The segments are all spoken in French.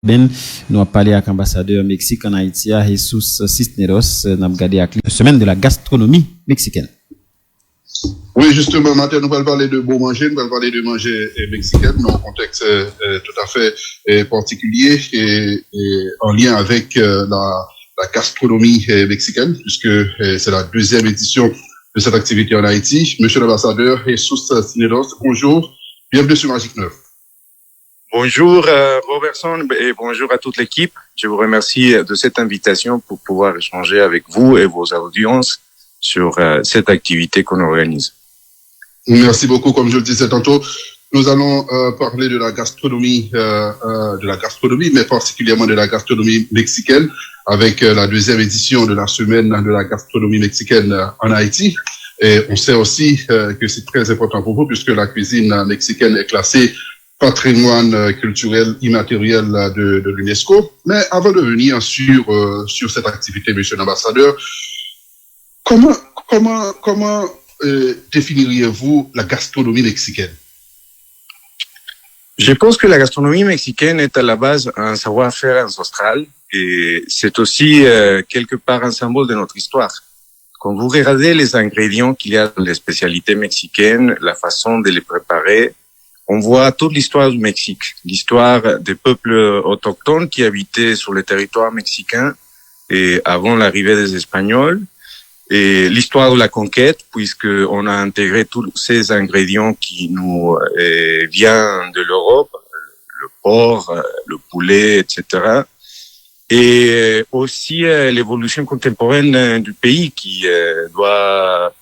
Ben, nous avons parlé avec l'ambassadeur Mexique en Haïti, Jesus Cisneros, nous avons regardé avec la semaine de la gastronomie mexicaine. Oui, justement, maintenant, nous allons parler de bon manger, nous allons parler de manger mexicain dans un contexte tout à fait particulier et en lien avec la gastronomie mexicaine, puisque c'est la deuxième édition de cette activité en Haïti. Monsieur l'ambassadeur Jesus Cisneros, bonjour, bienvenue sur Magic 9. Bonjour Robertson et bonjour à toute l'équipe. Je vous remercie de cette invitation pour pouvoir échanger avec vous et vos audiences sur cette activité qu'on organise. Merci beaucoup. Comme je le disais tantôt, nous allons parler de la gastronomie, mais particulièrement de la gastronomie mexicaine, avec la deuxième édition de la semaine de la gastronomie mexicaine en Haïti. Et on sait aussi que c'est très important pour vous, puisque la cuisine mexicaine est classée patrimoine culturel immatériel de l'UNESCO. Mais avant de venir sur cette activité, monsieur l'ambassadeur, comment définiriez-vous la gastronomie mexicaine? Je pense que la gastronomie mexicaine est à la base un savoir-faire ancestral et c'est aussi quelque part un symbole de notre histoire. Quand vous regardez les ingrédients qu'il y a dans les spécialités mexicaines, la façon de les préparer, on voit toute l'histoire du Mexique, l'histoire des peuples autochtones qui habitaient sur le territoire mexicain et avant l'arrivée des Espagnols, et l'histoire de la conquête, puisque on a intégré tous ces ingrédients qui nous viennent de l'Europe, le porc, le poulet, etc. Et aussi l'évolution contemporaine du pays qui doit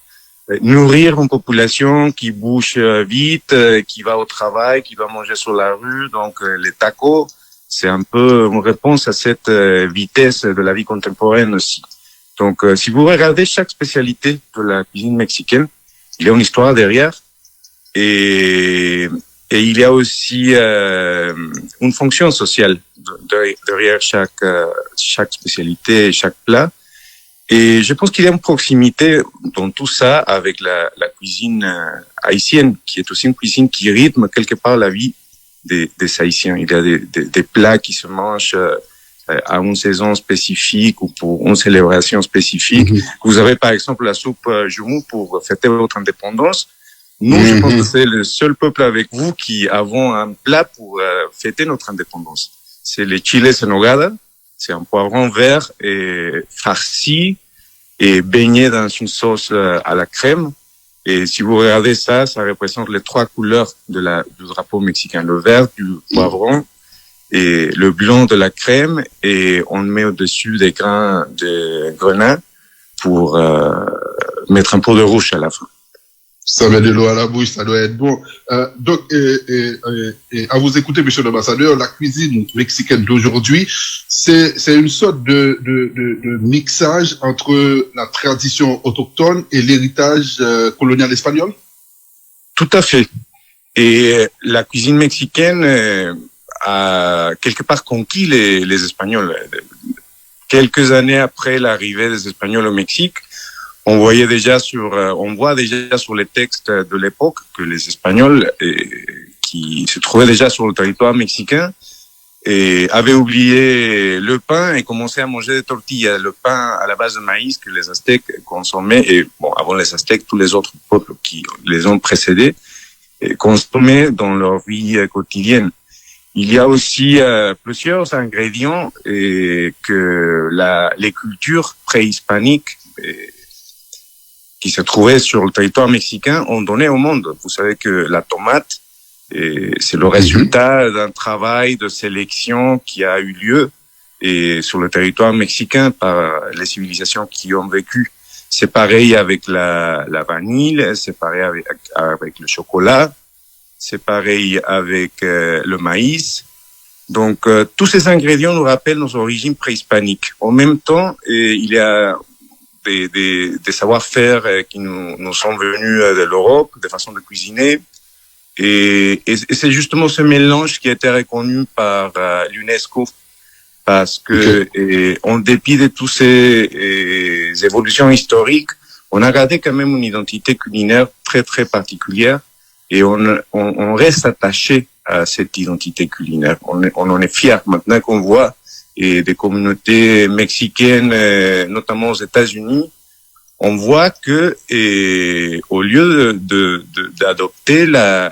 nourrir une population qui bouge vite, qui va au travail, qui va manger sur la rue. Donc les tacos, c'est un peu une réponse à cette vitesse de la vie contemporaine aussi. Donc si vous regardez chaque spécialité de la cuisine mexicaine, il y a une histoire derrière et il y a aussi une fonction sociale derrière chaque spécialité et chaque plat. Et je pense qu'il y a une proximité dans tout ça avec la cuisine haïtienne, qui est aussi une cuisine qui rythme quelque part la vie des Haïtiens. Il y a des plats qui se mangent à une saison spécifique ou pour une célébration spécifique. Vous avez par exemple la soupe joumou pour fêter votre indépendance. Nous, je pense que c'est le seul peuple avec vous qui avons un plat pour fêter notre indépendance. C'est les chiles en nogada. C'est un poivron vert et farci et baigné dans une sauce à la crème. Et si vous regardez ça, ça représente les trois couleurs du drapeau mexicain. Le vert du poivron et le blanc de la crème. Et on met au-dessus des grains de grenade pour mettre un peu de rouge à la fin. Ça met de l'eau à la bouche, ça doit être bon. Donc, à vous écouter, monsieur l'ambassadeur, la cuisine mexicaine d'aujourd'hui, c'est une sorte de mixage entre la tradition autochtone et l'héritage colonial espagnol? Tout à fait. Et la cuisine mexicaine a quelque part conquis les Espagnols. Quelques années après l'arrivée des Espagnols au Mexique, on voit déjà sur les textes de l'époque que les Espagnols qui se trouvaient déjà sur le territoire mexicain avaient oublié le pain et commençaient à manger des tortillas, le pain à la base de maïs que les Aztèques consommaient et avant les Aztèques, tous les autres peuples qui les ont précédés consommaient dans leur vie quotidienne. Il y a aussi plusieurs ingrédients que les cultures préhispaniques qui se trouvaient sur le territoire mexicain ont donné au monde. Vous savez que la tomate, c'est le résultat d'un travail de sélection qui a eu lieu sur le territoire mexicain par les civilisations qui ont vécu. C'est pareil avec la vanille, c'est pareil avec le chocolat, c'est pareil avec le maïs. Donc, tous ces ingrédients nous rappellent nos origines préhispaniques. En même temps, il y a des savoir-faire qui nous sont venus de l'Europe, des façons de cuisiner. Et c'est justement ce mélange qui a été reconnu par l'UNESCO parce que, en dépit de toutes ces évolutions historiques, on a gardé quand même une identité culinaire très, très particulière et on reste attaché à cette identité culinaire. On en est fiers maintenant qu'on voit et des communautés mexicaines, notamment aux États-Unis, on voit que au lieu d'adopter la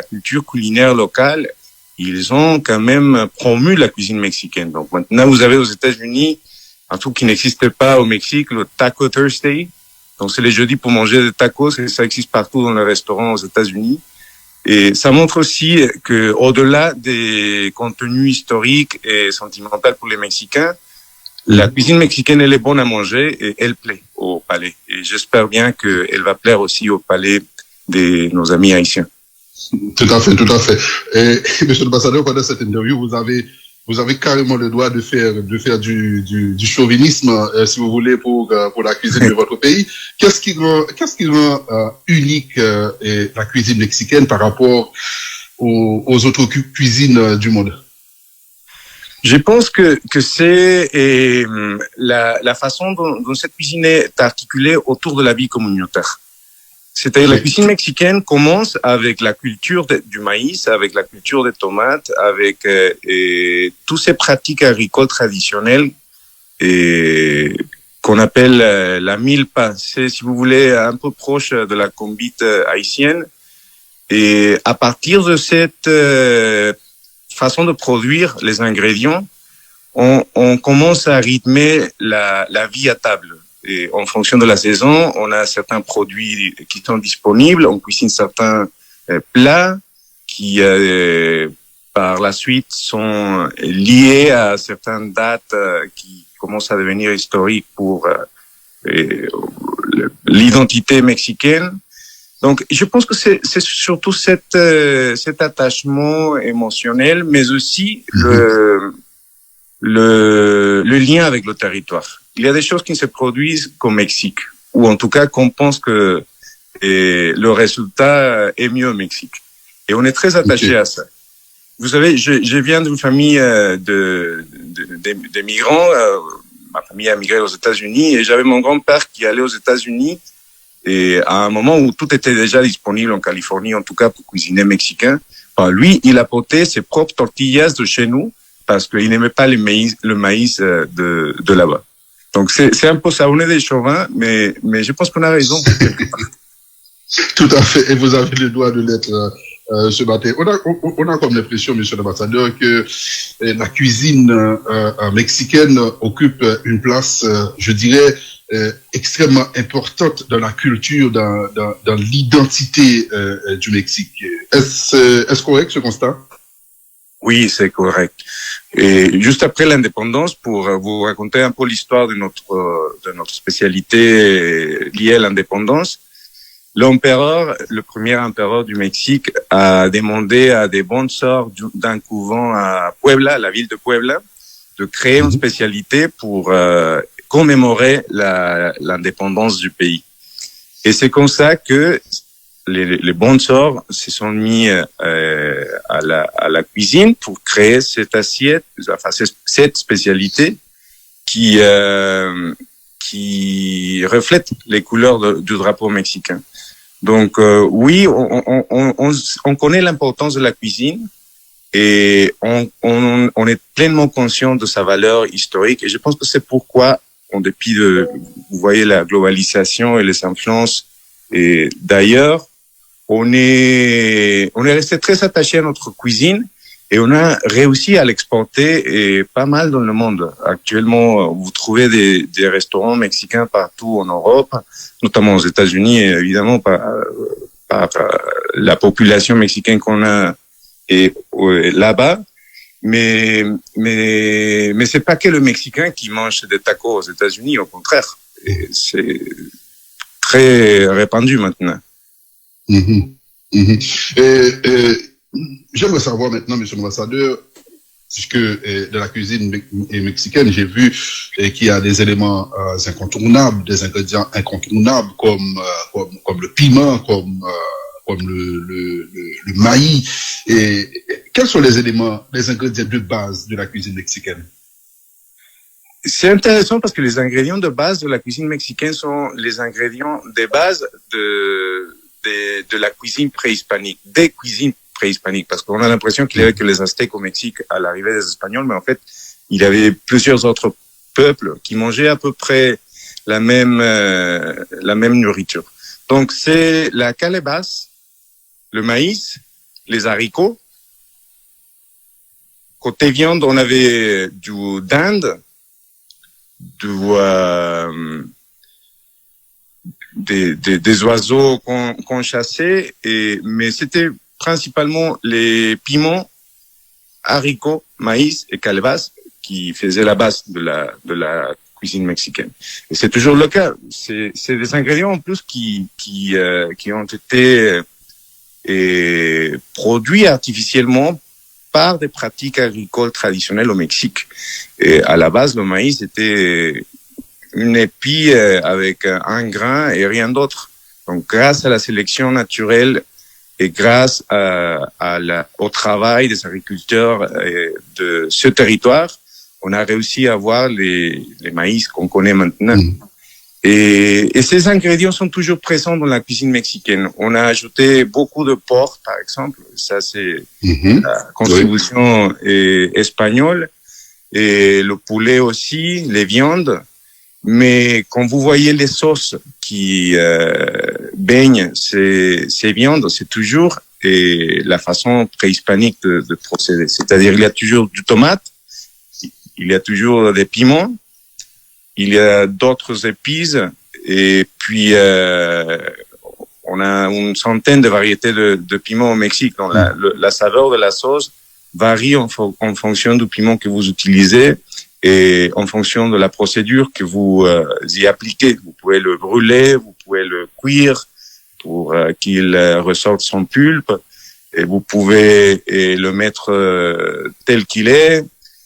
culture culinaire locale, ils ont quand même promu la cuisine mexicaine. Donc maintenant, vous avez aux États-Unis un truc qui n'existait pas au Mexique, le Taco Thursday. Donc c'est les jeudis pour manger des tacos, et ça existe partout dans les restaurants aux États-Unis. Et ça montre aussi que, au-delà des contenus historiques et sentimentaux pour les Mexicains, la cuisine mexicaine, elle est bonne à manger et elle plaît au palais. Et j'espère bien qu'elle va plaire aussi au palais de nos amis haïtiens. Tout à fait, tout à fait. Et, monsieur l'ambassadeur, pendant cette interview, vous avez carrément le droit de faire du chauvinisme, si vous voulez, pour la cuisine de votre pays. Qu'est-ce qui rend unique la cuisine mexicaine par rapport aux autres cuisines du monde? Je pense que c'est la façon dont cette cuisine est articulée autour de la vie communautaire. C'est-à-dire, la cuisine mexicaine commence avec la culture du maïs, avec la culture des tomates, avec toutes ces pratiques agricoles traditionnelles qu'on appelle la milpa. C'est, si vous voulez, un peu proche de la combite haïtienne. Et à partir de cette façon de produire les ingrédients, on commence à rythmer la vie à table. Et en fonction de la saison, on a certains produits qui sont disponibles, on cuisine certains plats qui, par la suite, sont liés à certaines dates qui commencent à devenir historiques pour l'identité mexicaine. Donc, je pense que c'est surtout cet attachement émotionnel, mais aussi le lien avec le territoire. Il y a des choses qui se produisent qu'au Mexique, ou en tout cas qu'on pense que le résultat est mieux au Mexique. Et on est très attaché à ça. Vous savez, je viens d'une famille de migrants. Ma famille a migré aux États-Unis et j'avais mon grand-père qui allait aux États-Unis et à un moment où tout était déjà disponible en Californie, en tout cas pour cuisiner mexicain. Ben, lui, il apportait ses propres tortillas de chez nous parce qu'il n'aimait pas le maïs de là-bas. Donc c'est un peu ça, on est des chauvins, mais je pense qu'on a raison. Tout à fait, et vous avez le droit de l'être ce matin. On a comme l'impression, monsieur l'ambassadeur, que la cuisine mexicaine occupe une place, je dirais, extrêmement importante dans la culture, dans l'identité du Mexique. Est-ce correct ce constat? Oui, c'est correct. Et juste après l'indépendance, pour vous raconter un peu l'histoire de notre spécialité liée à l'indépendance, l'empereur, le premier empereur du Mexique, a demandé à des bonnes sœurs d'un couvent à Puebla, la ville de Puebla, de créer une spécialité pour commémorer l'indépendance du pays. Et c'est comme ça que les bonnes sœurs se sont mis à la cuisine pour créer cette assiette, enfin cette spécialité qui reflète les couleurs du drapeau mexicain. Donc oui, on connaît l'importance de la cuisine et on est pleinement conscient de sa valeur historique. Et je pense que c'est pourquoi, en dépit vous voyez la globalisation et les influences, et d'ailleurs, on est resté très attaché à notre cuisine et on a réussi à l'exporter et pas mal dans le monde. Actuellement, vous trouvez des restaurants mexicains partout en Europe, notamment aux États-Unis, et évidemment par la population mexicaine qu'on a là-bas. Mais c'est pas que le Mexicain qui mange des tacos aux États-Unis, au contraire. Et c'est très répandu maintenant. J'aimerais savoir maintenant, monsieur l'ambassadeur, puisque de la cuisine mexicaine, j'ai vu qu'il y a des éléments incontournables, des ingrédients incontournables comme le piment, comme le maïs. Et quels sont les ingrédients de base de la cuisine mexicaine? C'est intéressant parce que les ingrédients de base de la cuisine mexicaine sont les ingrédients de base de la cuisine préhispanique, des cuisines préhispanique, parce qu'on a l'impression qu'il n'y avait que les Aztèques au Mexique à l'arrivée des Espagnols, mais en fait, il y avait plusieurs autres peuples qui mangeaient à peu près la même nourriture. Donc, c'est la calebasse, le maïs, les haricots. Côté viande, on avait du dinde, des oiseaux qu'on chassait, mais c'était principalement les piments, haricots, maïs et calebasse qui faisaient la base de la cuisine mexicaine. Et c'est toujours le cas. C'est des ingrédients en plus qui ont été produits artificiellement par des pratiques agricoles traditionnelles au Mexique. Et à la base, le maïs était une épi avec un grain et rien d'autre. Donc, grâce à la sélection naturelle et grâce au travail des agriculteurs de ce territoire, on a réussi à avoir les maïs qu'on connaît maintenant. Et ces ingrédients sont toujours présents dans la cuisine mexicaine. On a ajouté beaucoup de porc, par exemple. Ça, c'est la contribution espagnole. Et le poulet aussi, les viandes. Mais quand vous voyez les sauces qui baignent ces viandes, c'est toujours la façon préhispanique de procéder. C'est-à-dire, il y a toujours du tomate, il y a toujours des piments, il y a d'autres épices, et puis on a une centaine de variétés de piments au Mexique. Donc la saveur de la sauce varie en fonction du piment que vous utilisez et en fonction de la procédure que vous y appliquez. Vous pouvez le brûler, vous pouvez le cuire pour qu'il ressorte son pulpe, et vous pouvez le mettre tel qu'il est.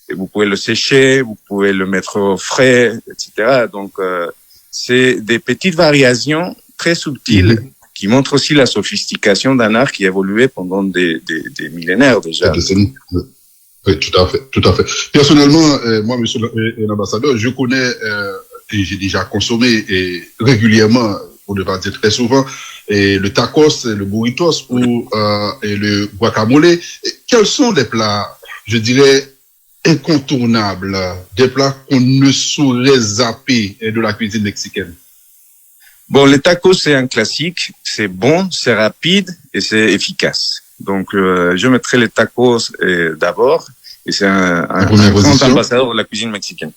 Et vous pouvez le sécher, vous pouvez le mettre au frais, etc. Donc, c'est des petites variations très subtiles qui montrent aussi la sophistication d'un art qui a évolué pendant des millénaires déjà. Des décennies. Oui, tout à fait, tout à fait. Personnellement, moi, monsieur l'ambassadeur, je connais et j'ai déjà consommé régulièrement, pour ne pas dire très souvent, le tacos, le burritos et le guacamole. Et quels sont les plats, je dirais, incontournables, des plats qu'on ne saurait zapper de la cuisine mexicaine? Bon, les tacos, c'est un classique. C'est bon, c'est rapide et c'est efficace. Donc, je mettrai les tacos d'abord. Et c'est un grand ambassadeur de la cuisine mexicaine.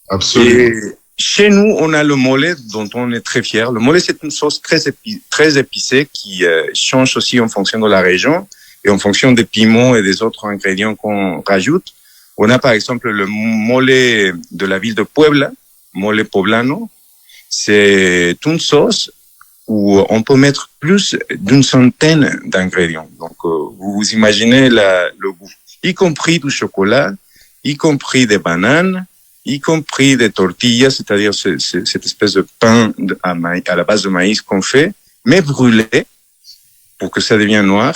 Absolument. Et chez nous, on a le mole dont on est très fier. Le mole, c'est une sauce très épicée qui change aussi en fonction de la région et en fonction des piments et des autres ingrédients qu'on rajoute. On a par exemple le mole de la ville de Puebla, mole poblano. C'est une sauce où on peut mettre plus d'une centaine d'ingrédients. Donc, vous imaginez le goût, y compris du chocolat, y compris des bananes, y compris des tortillas, c'est-à-dire cette espèce de pain à la base de maïs qu'on fait, mais brûlé pour que ça devienne noir.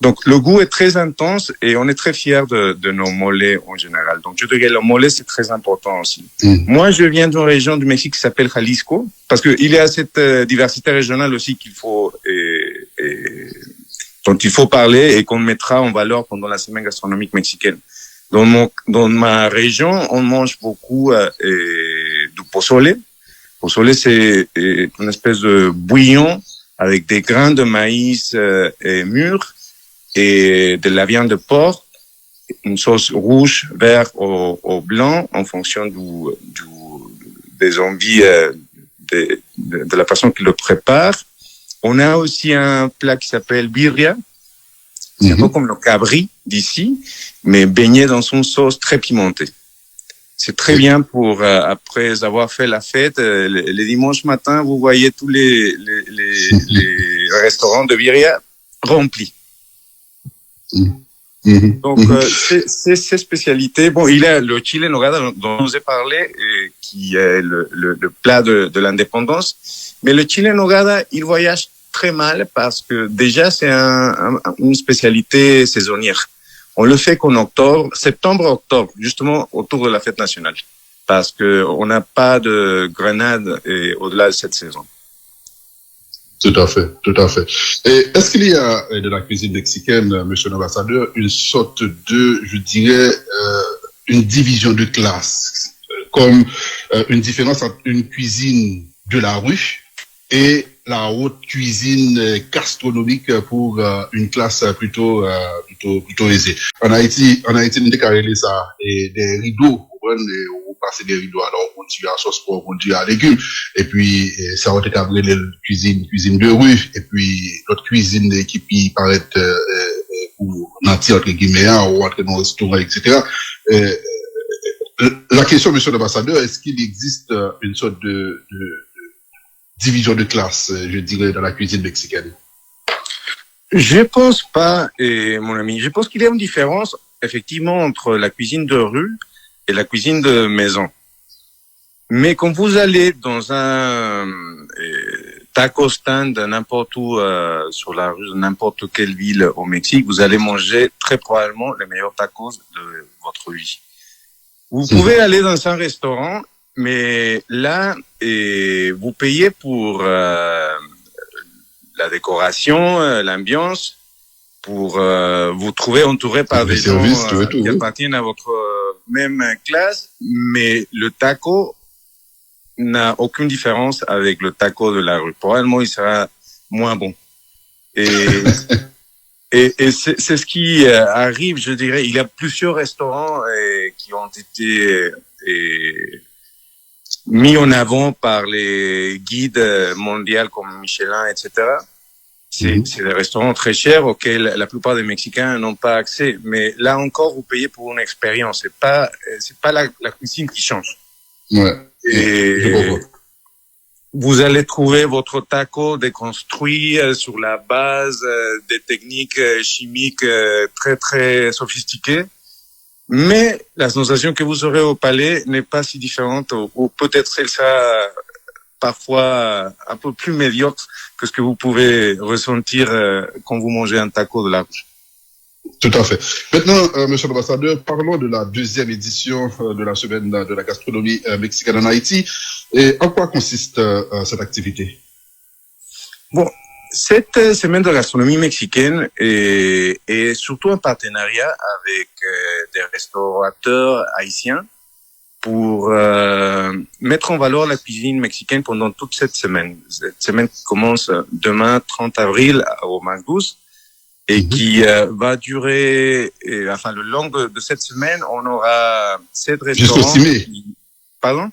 Donc, le goût est très intense et on est très fiers de nos mollets en général. Donc, je dirais le mollet, c'est très important aussi. Moi, je viens d'une région du Mexique qui s'appelle Jalisco, parce qu'il y a cette diversité régionale aussi dont il faut parler et qu'on mettra en valeur pendant la semaine gastronomique mexicaine. Dans ma région, on mange beaucoup du pozole. Pozole, c'est une espèce de bouillon avec des grains de maïs mûrs et de la viande de porc, une sauce rouge, vert ou blanc en fonction des envies de la personne qui le prépare. On a aussi un plat qui s'appelle birria. C'est un peu comme le cabri d'ici, mais baigné dans une sauce très pimentée. C'est très bien pour, après avoir fait la fête, les dimanches matins, vous voyez tous les restaurants de birria remplis. Donc, ces spécialités. Bon, il y a le chile en nogada dont je vous ai parlé, qui est le plat de l'indépendance. Mais le chile en nogada, il voyage très mal parce que déjà, c'est une spécialité saisonnière. On le fait qu'en septembre-octobre, justement autour de la fête nationale. Parce que on n'a pas de grenade au-delà de cette saison. Tout à fait, tout à fait. Et est-ce qu'il y a de la cuisine mexicaine, monsieur l'ambassadeur, une sorte de, je dirais, une division de classe, comme une différence entre une cuisine de la rue et la haute cuisine gastronomique pour une classe plutôt aisée. En Haïti, on a carré ça et des rideaux, on passe des rideaux, alors on dit à sauce porc, on dit à légumes, et puis ça va être carré les cuisine de rue, et puis notre cuisine qui peut paraître pour nanti entre guillemets ou entre dans un restaurant, etc. La question, monsieur l'ambassadeur, est-ce qu'il existe une sorte de division de classe, je dirais, dans la cuisine mexicaine? Je pense pas, mon ami. Je pense qu'il y a une différence, effectivement, entre la cuisine de rue et la cuisine de maison. Mais quand vous allez dans un taco stand n'importe où sur la rue, n'importe quelle ville au Mexique, vous allez manger très probablement les meilleurs tacos de votre vie. Vous pouvez aller dans un restaurant, mais là, vous payez pour la décoration, l'ambiance, pour vous trouver entouré par des gens qui appartiennent à votre même classe, mais le taco n'a aucune différence avec le taco de la rue. Probablement, il sera moins bon. Et c'est ce qui arrive, je dirais. Il y a plusieurs restaurants qui ont été mis en avant par les guides mondiaux comme Michelin, etc. C'est des restaurants très chers auxquels la plupart des Mexicains n'ont pas accès. Mais là encore, vous payez pour une expérience. C'est pas la cuisine qui change. Ouais. Et vous allez trouver votre taco déconstruit sur la base des techniques chimiques très très sophistiquées. Mais la sensation que vous aurez au palais n'est pas si différente, ou peut-être elle sera parfois un peu plus médiocre que ce que vous pouvez ressentir quand vous mangez un taco de la rue. Tout à fait. Maintenant, monsieur l'ambassadeur, parlons de la deuxième édition de la semaine de la gastronomie mexicaine en Haïti. Et en quoi consiste cette activité? Bon, cette semaine de la gastronomie mexicaine est surtout un partenariat avec des restaurateurs haïtiens pour mettre en valeur la cuisine mexicaine pendant toute cette semaine. Cette semaine qui commence demain, 30 avril, au Mangus, et qui va durer, le long de cette semaine, on aura 7 restaurants. Jusqu'au 6 mai. Pardon?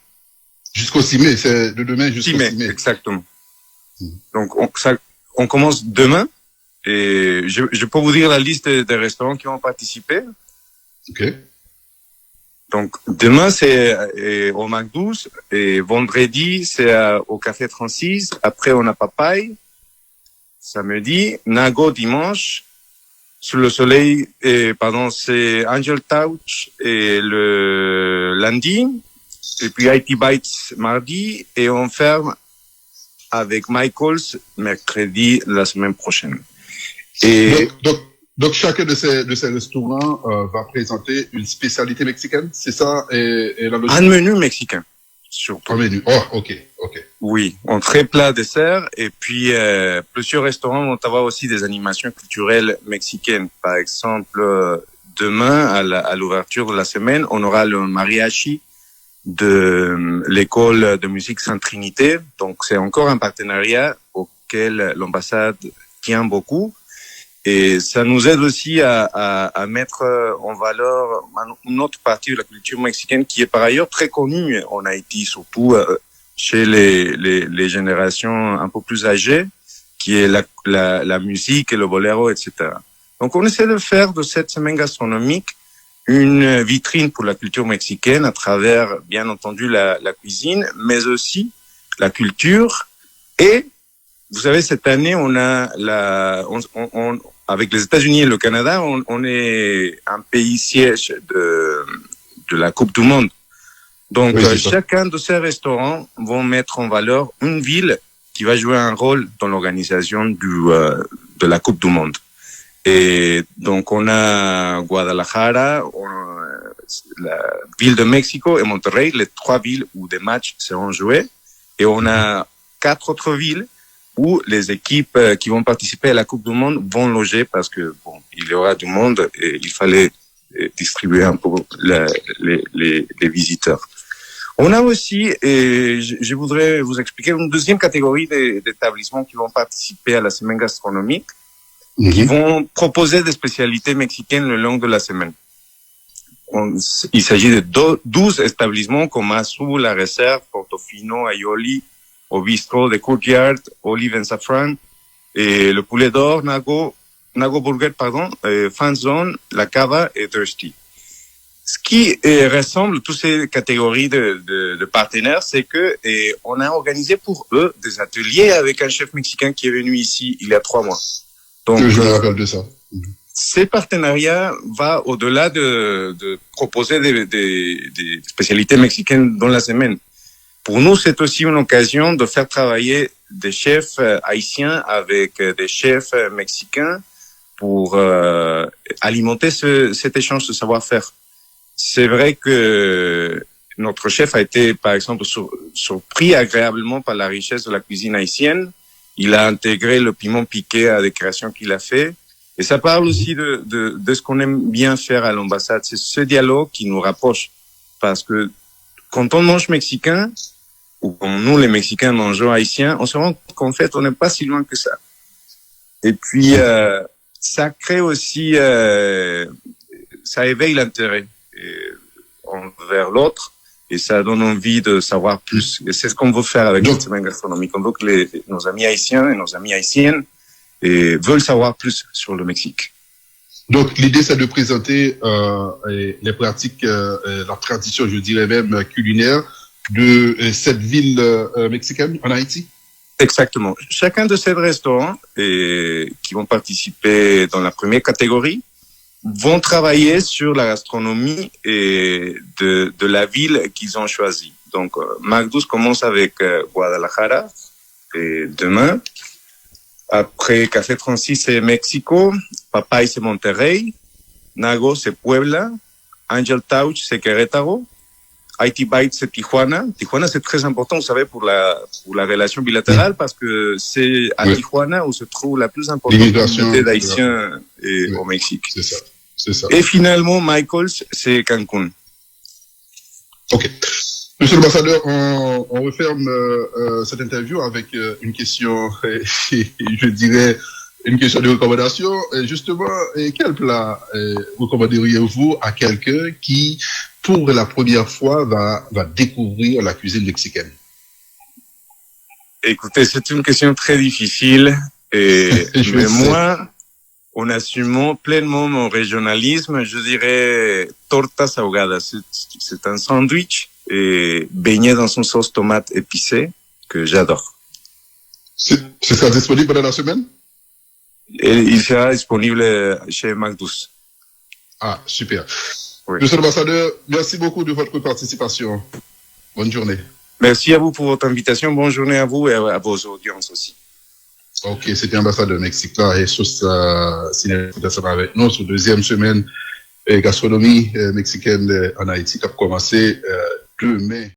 Jusqu'au 6 mai, c'est de demain jusqu'au 6 mai. Exactement. Donc, on commence demain, et je peux vous dire la liste des restaurants qui vont participer. Ok. Donc, demain, c'est au McDouce, et vendredi, c'est au Café 36. Après, on a Papaye. Samedi, Nago dimanche. Sous le soleil, c'est Angel Touch et le lundi. Et puis IT Bites mardi. Et on ferme avec Michael's mercredi la semaine prochaine. Et donc chacun de ces restaurants va présenter une spécialité mexicaine, c'est ça? Et la logique? Un menu mexicain, surtout. Un menu. Oh, ok. Oui, entrée, plat, dessert. Et puis, plusieurs restaurants vont avoir aussi des animations culturelles mexicaines. Par exemple, demain, à l'ouverture de la semaine, on aura le mariachi de l'école de musique Sainte-Trinité. Donc, c'est encore un partenariat auquel l'ambassade tient beaucoup. Et ça nous aide aussi à mettre en valeur une autre partie de la culture mexicaine qui est par ailleurs très connue en Haïti, surtout chez les générations un peu plus âgées, qui est la musique et le boléro, etc. Donc, on essaie de faire de cette semaine gastronomique une vitrine pour la culture mexicaine à travers, bien entendu, la cuisine, mais aussi la culture. Et, vous savez, cette année, on a avec les États-Unis et le Canada, on est un pays siège de la Coupe du Monde. Donc, oui, chacun de ces restaurants vont mettre en valeur une ville qui va jouer un rôle dans l'organisation de la Coupe du Monde. Et donc, on a Guadalajara, la ville de Mexico et Monterrey, les 3 villes où des matchs seront joués. Et on a 4 autres villes où les équipes qui vont participer à la Coupe du Monde vont loger parce que bon, il y aura du monde et il fallait distribuer un peu les visiteurs. On a aussi, et je voudrais vous expliquer, une deuxième catégorie d'établissements qui vont participer à la semaine gastronomique, qui vont proposer des spécialités mexicaines le long de la semaine. Il s'agit de 12 établissements comme Azul, La Réserve, Portofino, Aioli, au bistrot de Courtyard, Olive and Safran, et le Poulet d'Or, Nago Burger, Fan Zone, La Cava et Thirsty. Ce qui ressemble toutes ces catégories de partenaires, c'est que on a organisé pour eux des ateliers avec un chef mexicain qui est venu ici il y a 3 mois. Donc, je me rappelle de ça. Ces partenariats vont au-delà de proposer des spécialités mexicaines dans la semaine. Pour nous, c'est aussi une occasion de faire travailler des chefs haïtiens avec des chefs mexicains pour alimenter cet échange de savoir-faire. C'est vrai que notre chef a été, par exemple, surpris agréablement par la richesse de la cuisine haïtienne. Il a intégré le piment piqué à des créations qu'il a fait. Et ça parle aussi de ce qu'on aime bien faire à l'ambassade. C'est ce dialogue qui nous rapproche. Parce que quand on mange mexicain, ou quand nous, les Mexicains, mangeons haïtiens, on se rend compte qu'en fait, on n'est pas si loin que ça. Et puis, ça crée aussi, ça éveille l'intérêt envers l'autre et ça donne envie de savoir plus. Et c'est ce qu'on veut faire avec cette semaine gastronomique. On veut que nos amis haïtiens et nos amies haïtiennes veulent savoir plus sur le Mexique. Donc, l'idée, c'est de présenter les pratiques, la tradition, je dirais même culinaire, de cette ville mexicaine en Haïti. Exactement. Chacun de ces restaurants qui vont participer dans la première catégorie vont travailler sur la gastronomie de la ville qu'ils ont choisie. Donc, Magdus commence avec Guadalajara demain. Après, Café Francis, c'est Mexico. Papay, c'est Monterrey. Nago, c'est Puebla. Angel Touch, c'est Querétaro. IT Bite, c'est Tijuana. Tijuana, c'est très important, vous savez, pour la relation bilatérale, parce que c'est à Tijuana où se trouve la plus importante communauté d'Haïtiens au Mexique. C'est ça. C'est ça. Et finalement, Michaels, c'est Cancun. OK. Monsieur l'ambassadeur, on referme cette interview avec une question, je dirais, une question de recommandation. Justement, quel plat recommanderiez-vous à quelqu'un qui, pour la première fois, va découvrir la cuisine mexicaine? Écoutez, c'est une question très difficile. Mais moi, en assumant pleinement mon régionalisme, je dirais tortas ahogadas. C'est un sandwich baigné dans une sauce tomate épicée que j'adore. Ce sera disponible pendant la semaine? Et il sera disponible chez Magdus. Ah, super. Oui. Monsieur l'ambassadeur, merci beaucoup de votre participation. Bonne journée. Merci à vous pour votre invitation. Bonne journée à vous et à vos audiences aussi. Ok, c'était l'ambassadeur mexicain Jesus Sinéros avec nous sur deuxième semaine gastronomie mexicaine en Haïti qui a commencé 2 mai.